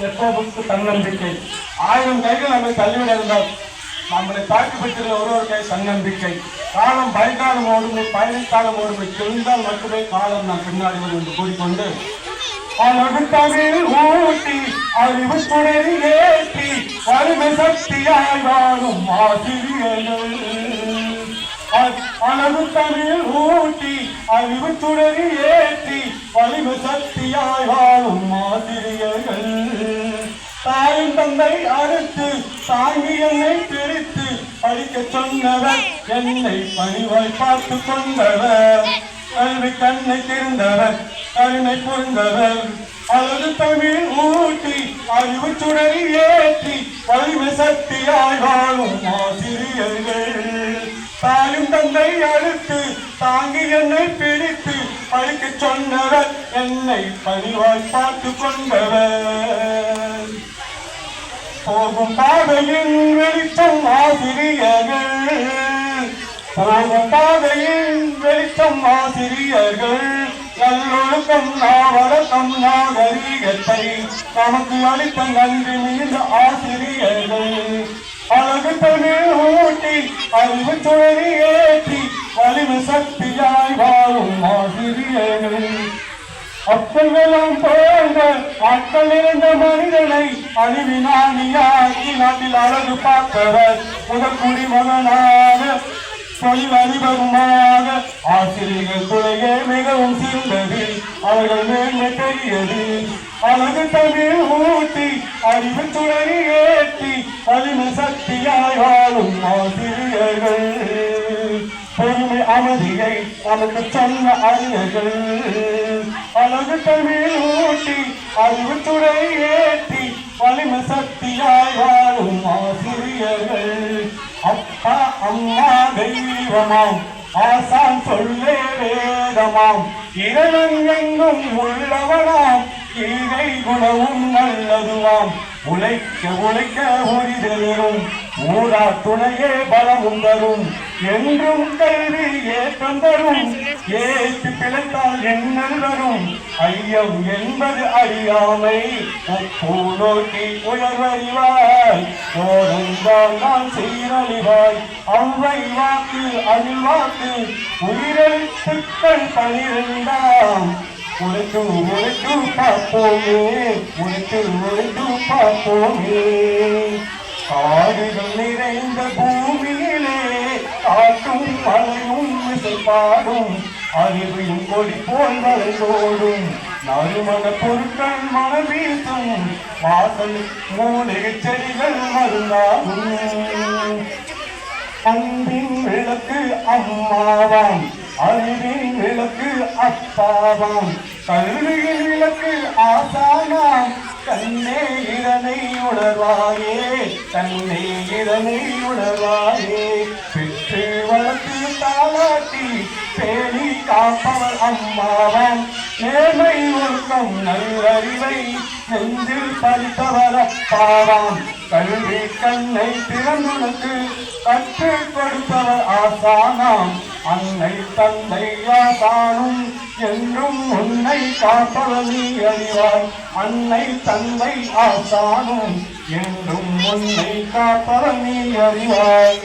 எட்டபுக்கு தன்னம்பிக்கை. 1000 கைகள் நம்மை தள்ளிவிட இருந்தால் நம்மளை தாக்கி பெற்ற ஒரு கை தன்னம்பிக்கை. காலம் பயன்காலம் ஓடுமை பயணிக்காலம் ஓடுமை தெரிந்தால் மட்டுமே காலம் நாம் பின்னாடி வரும் என்று கூறிக்கொண்டு தமிழ் ஊட்டி அறிவு துணை ஏற்றி வலிமை சக்தியாய் வாழும் ஆசிரியர்கள். அழகு தமிழ் ஊட்டி அறிவு துணை ஏற்றி வலிமை சக்தியாய் வாழும் ஆசிரியர்கள். தாயும் தந்தை அறுத்து தாங்கி என்னை பிரித்து படிக்க சொன்னவர், என்னை பணிவாய் பார்த்து கொண்டவர், கல்வி கண்ணை திறந்தவர், கருணை புரிந்தவர். அழகு தமிழ் ஊட்டி அறிவு சுடரி ஏற்றி வலிமை சக்தியாய் வாழும் ஆசிரியர்கள். தாயும் தந்தை அழுத்து தாங்கி என்னை பிடித்து படிக்க சொன்னவர், என்னை பணிவாய் பார்த்து கொண்டவர். போகும் பாதையின் வெளிச்சம் ஆசிரியர்கள், போகும் பாதையின் வெளிச்சம் ஆசிரியர்கள். நல்லொழுக்கம் நாவழக்கம் நாகரீகத்தை நமக்கு அளித்த நன்றி மீது ஆசிரியர்கள். அழகு தமிழ் ஊட்டி அறிவு துணை ஏற்றி வலிமை சக்தியாய் வாழும் ஆசிரியர்கள். அப்பெல்லாம் போன்ற ஆட்கள் இருந்த மனிதனை அழிவினானியாக்கி நாட்டில் அழகு பார்த்தவர், முதல் குடிமகனாக தொழில் அதிபருமாக ஆசிரியர்கள் துறையே மிகவும் சிறந்தது, அவர்கள் மேன்மை பெரியது. அழகு தமிழ் ஊட்டி அறிவு துணை ஏற்றி வலிமை சக்தியாய் வாழும் ஆசிரியர்கள். பொறுமை அமைதியை நமக்கு சொன்ன அறிஞர்கள். அழகு தமிழ் ஊட்டி அறிவு துணை ஏற்றி வலிமை சக்தியாய் வாழும் ஆசிரியர்கள். அப்பா அம்மா தெய்வமாம், ஆசான் சொல்லே வேதமாம், இறைவன் எங்கும் உள்ளவனாம், ஈகை குணமும் நல்லதுவாம். உழைக்க உழைக்க உரிதலும் ஊரா துணையே பலமும் தரும், என்றும் கல்வி ஏற்றம் தரும், ஏற்று பிழைத்தால் எண்ணல் வரும். ஐயம் என்பது அறியாமை, ஒப்பு நோக்கி உயர்வறிவாய், ஓரந்தால் நான் சீரழிவாய். அவ்வை வாக்கு அழிவாக்கு உயிரெழுத்துக்கள் 12ஆம். உழைத்து உழைத்து பார்ப்போமே, உழைத்து உழைத்து பார்ப்போமே. காடுகள் நிறைந்த பூமியிலே காட்டும் மலையும் இசைப்பாடும், அறிவையும் கொடி போல் வளைந்தோடும், நறுமண பொருட்கள் மனம் வீசும், வாசல் மூலிகை செடிகள் மருந்தாகும். அன்பின் விளக்கு அம்மாவாம், அறிவின் விளக்கு அப்பாவாம், கல்வியின் விளக்கு ஆசானாம். கண்ணே இதனை உணர்வாயே, கண்ணே இதனை உணர்வாயே. பெற்று வளர்த்து தாளாட்டி பேணி காப்பவர் அம்மாவாம், நேர்மை ஒழுக்கம் நல்லறிவை நெஞ்சில் பதித்தவர் அப்பாவாம். கல்வி கண்ணை திறந்துனக்கு கற்றுக் கொடுத்தவர் ஆசானாம். அன்னை தந்தை ஆசானும் என்றும் உன்னை காப்பவர் நீ அறிவாய். அன்னை தந்தை ஆசானும் என்றும் உன்னை காப்பவர் நீ அறிவாய்.